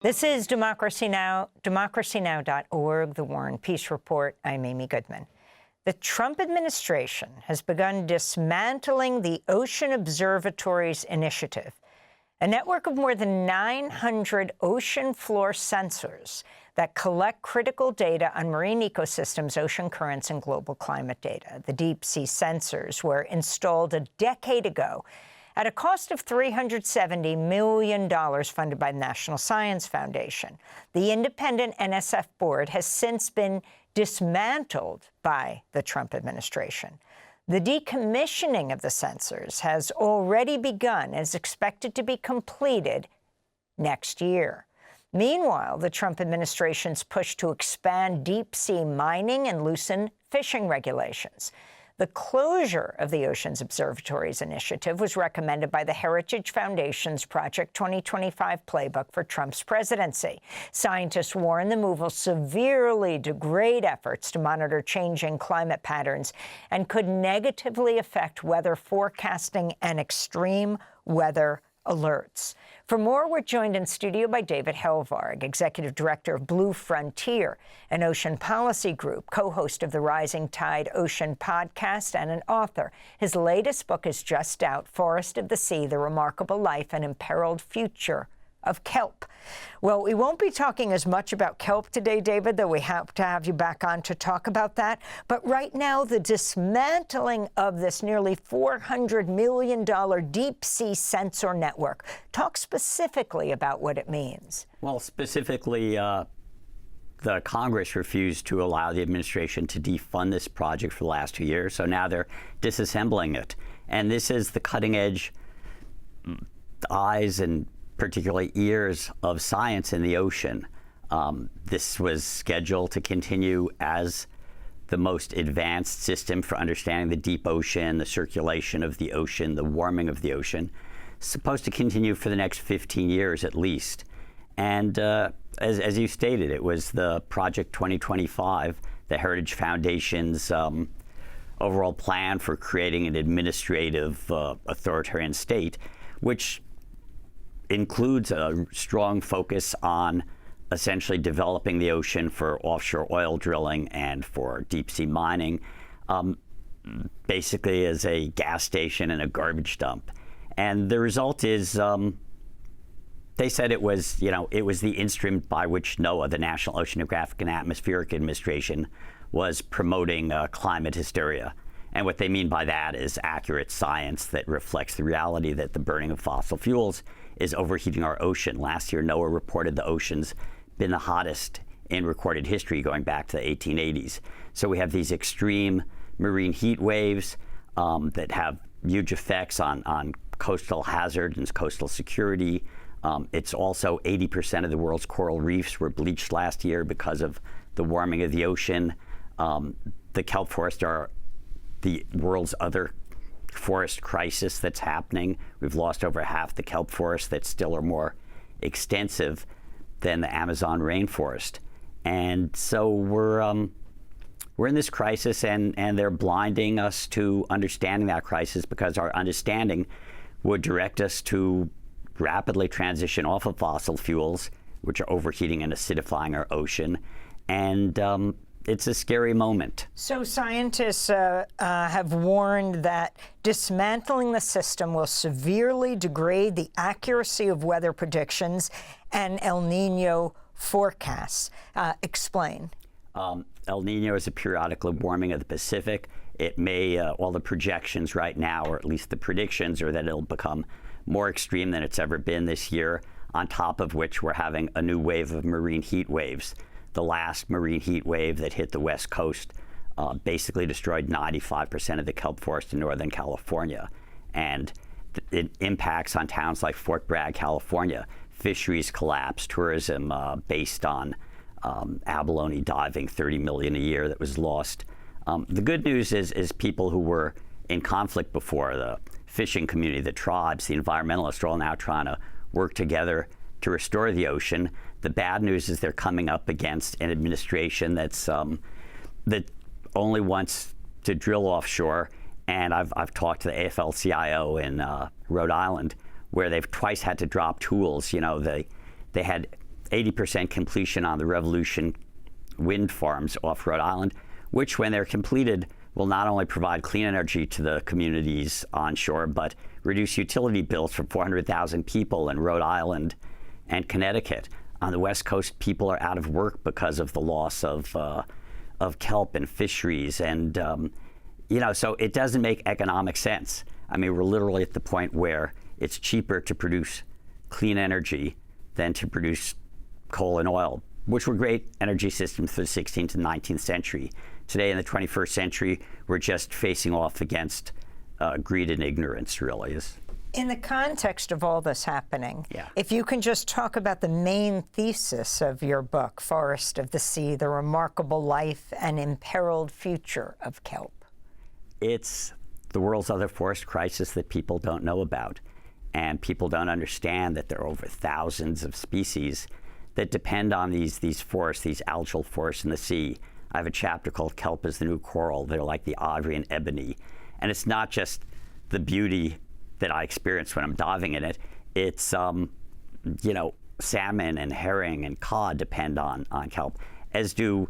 This is Democracy Now!, democracynow.org, The War and Peace Report. I'm Amy Goodman. The Trump administration has begun dismantling the Ocean Observatories Initiative, a network of more than 900 ocean floor sensors that collect critical data on marine ecosystems, ocean currents, and global climate data. The deep-sea sensors were installed a decade ago at a cost of $370 million funded by the National Science Foundation. The independent NSF board has since been dismantled by the Trump administration. The decommissioning of the sensors has already begun and is expected to be completed next year. Meanwhile, the Trump administration's push to expand deep-sea mining and loosen fishing regulations. The closure of the Ocean Observatories Initiative was recommended by the Heritage Foundation's Project 2025 playbook for Trump's presidency. Scientists warn the move will severely degrade efforts to monitor changing climate patterns and could negatively affect weather forecasting and extreme weather alerts. For more, we're joined in studio by David Helvarg, Executive Director of Blue Frontier, an ocean policy group, co-host of the Rising Tide Ocean podcast, and an author. His latest book is just out, Forest of the Sea, The Remarkable Life and Imperiled Future of Kelp. Well, we won't be talking as much about kelp today, David, though we hope to have you back on to talk about that. But right now, the dismantling of this nearly $400 million deep-sea sensor network. Talk specifically about what it means. Well, specifically, the Congress refused to allow the administration to defund this project for the last 2 years, so now they're disassembling it. And this is the cutting-edge eyes and particularly ears of science in the ocean. This was scheduled to continue as the most advanced system for understanding the deep ocean, the circulation of the ocean, the warming of the ocean. It's supposed to continue for the next 15 years at least. And as you stated, it was the Project 2025, the Heritage Foundation's overall plan for creating an administrative authoritarian state, which includes a strong focus on essentially developing the ocean for offshore oil drilling and for deep-sea mining, basically as a gas station and a garbage dump. And the result is, they said it was the instrument by which NOAA, the National Oceanographic and Atmospheric Administration, was promoting climate hysteria. And what they mean by that is accurate science that reflects the reality that the burning of fossil fuels is overheating our ocean. Last year, NOAA reported the ocean's been the hottest in recorded history going back to the 1880s. So we have these extreme marine heat waves that have huge effects on coastal hazards and coastal security. It's also 80% of the world's coral reefs were bleached last year because of the warming of the ocean. The kelp forests are the world's other forest crisis that's happening. We've lost over half the kelp forests that still are more extensive than the Amazon rainforest. And so we're in this crisis, and they're blinding us to understanding that crisis, because our understanding would direct us to rapidly transition off of fossil fuels, which are overheating and acidifying our ocean. And it's a scary moment. So scientists have warned that dismantling the system will severely degrade the accuracy of weather predictions and El Nino forecasts. Explain. El Nino is a periodical warming of the Pacific. It may, all the projections right now, or at least the predictions, are that it'll become more extreme than it's ever been this year, on top of which we're having a new wave of marine heat waves. The last marine heat wave that hit the West Coast basically destroyed 95% of the kelp forest in Northern California. And it impacts on towns like Fort Bragg, California. Fisheries collapse, tourism based on abalone diving, $30 million a year that was lost. The good news is people who were in conflict before, the fishing community, the tribes, the environmentalists, are all now trying to work together to restore the ocean. The bad news is they're coming up against an administration that's that only wants to drill offshore. And I've talked to the AFL-CIO in Rhode Island, where they've twice had to drop tools. You know, they had 80% completion on the Revolution wind farms off Rhode Island, which, when they're completed, will not only provide clean energy to the communities onshore, but reduce utility bills for 400,000 people in Rhode Island and Connecticut. On the West Coast, people are out of work because of the loss of kelp and fisheries, and so it doesn't make economic sense. I mean, we're literally at the point where it's cheaper to produce clean energy than to produce coal and oil, which were great energy systems for the 16th and 19th century. Today, in the 21st century, we're just facing off against greed and ignorance, really. In the context of all this happening, Yeah. if you can just talk about the main thesis of your book, Forest of the Sea, The Remarkable Life and Imperiled Future of Kelp. It's the world's other forest crisis that people don't know about. And people don't understand that there are over thousands of species that depend on these forests, these algal forests in the sea. I have a chapter called Kelp is the New Coral. They're like the ivory and ebony. And it's not just the beauty that I experience when I'm diving in it. It's, salmon and herring and cod depend on kelp, as do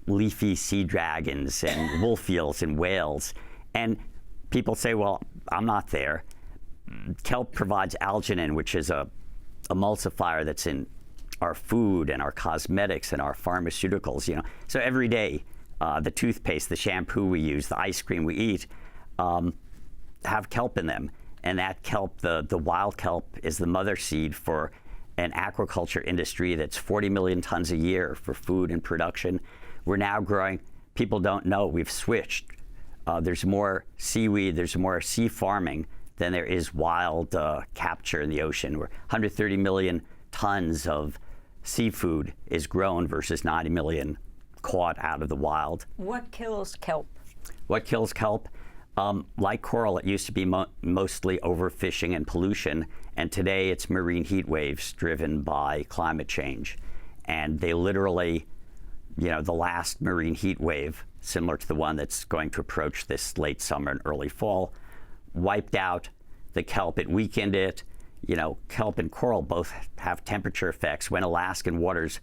leafy sea dragons and wolf eels and whales. And people say, well, I'm not there. Kelp provides alginine, which is a emulsifier that's in our food and our cosmetics and our pharmaceuticals. So every day, the toothpaste, the shampoo we use, the ice cream we eat, have kelp in them. And that kelp, the wild kelp, is the mother seed for an aquaculture industry that's 40 million tons a year for food and production. We're now growing. People don't know. We've switched. There's more seaweed. There's more sea farming than there is wild capture in the ocean. Where 130 million tons of seafood is grown versus 90 million caught out of the wild. What kills kelp? What kills kelp? Like coral, it used to be mostly overfishing and pollution, and today it's marine heat waves driven by climate change. And they literally, the last marine heat wave, similar to the one that's going to approach this late summer and early fall, wiped out the kelp. It weakened it. Kelp and coral both have temperature effects. When Alaskan waters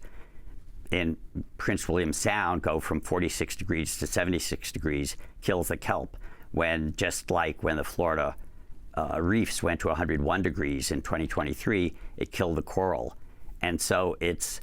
in Prince William Sound go from 46 degrees to 76 degrees, kills the kelp. Just like when the Florida reefs went to 101 degrees in 2023, it killed the coral. And so it's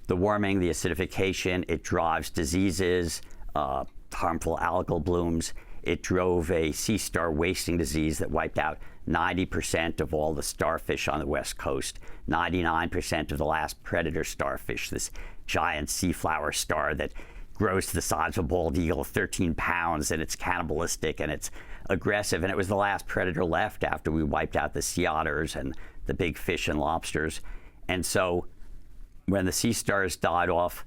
the warming, the acidification, it drives diseases, harmful algal blooms. It drove a sea star wasting disease that wiped out 90% of all the starfish on the West Coast, 99% of the last predator starfish, this giant sea flower star that grows to the size of a bald eagle, 13 pounds, and it's cannibalistic and it's aggressive. And it was the last predator left after we wiped out the sea otters and the big fish and lobsters. And so when the sea stars died off,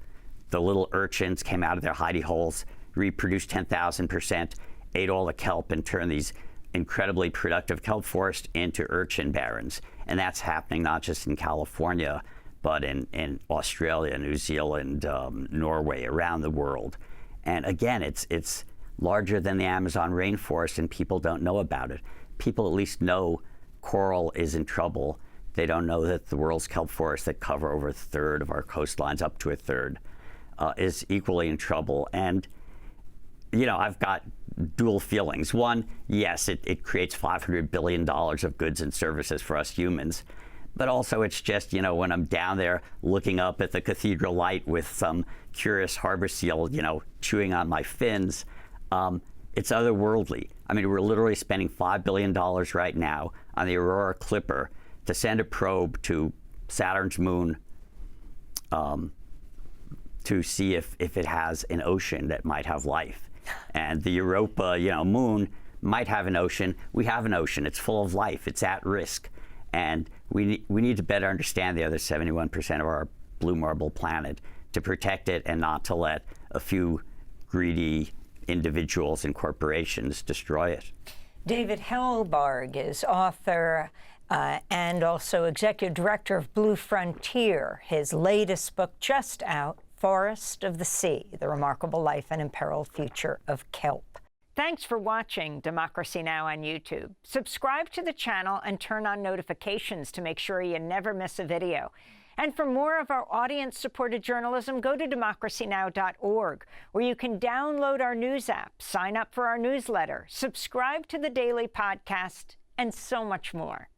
the little urchins came out of their hidey holes, reproduced 10,000%, ate all the kelp, and turned these incredibly productive kelp forests into urchin barrens. And that's happening not just in California, but in Australia, New Zealand, Norway, around the world. And again, it's larger than the Amazon rainforest, and people don't know about it. People at least know coral is in trouble. They don't know that the world's kelp forests that cover over a third of our coastlines, up to a third, is equally in trouble. And I've got dual feelings. One, yes, it creates $500 billion of goods and services for us humans. But also it's just, when I'm down there looking up at the cathedral light with some curious harbor seal, chewing on my fins, it's otherworldly. I mean, we're literally spending $5 billion right now on the Aurora Clipper to send a probe to Saturn's moon to see if it has an ocean that might have life. And the Europa, moon might have an ocean. We have an ocean. It's full of life. It's at risk. And we need to better understand the other 71% of our blue marble planet to protect it and not to let a few greedy individuals and corporations destroy it. David Helvarg is author and also executive director of Blue Frontier. His latest book just out, Forest of the Sea, The Remarkable Life and Imperiled Future of Kelp. Thanks for watching Democracy Now! On YouTube. Subscribe to the channel and turn on notifications to make sure you never miss a video. And for more of our audience-supported journalism, go to democracynow.org, where you can download our news app, sign up for our newsletter, subscribe to the daily podcast, and so much more.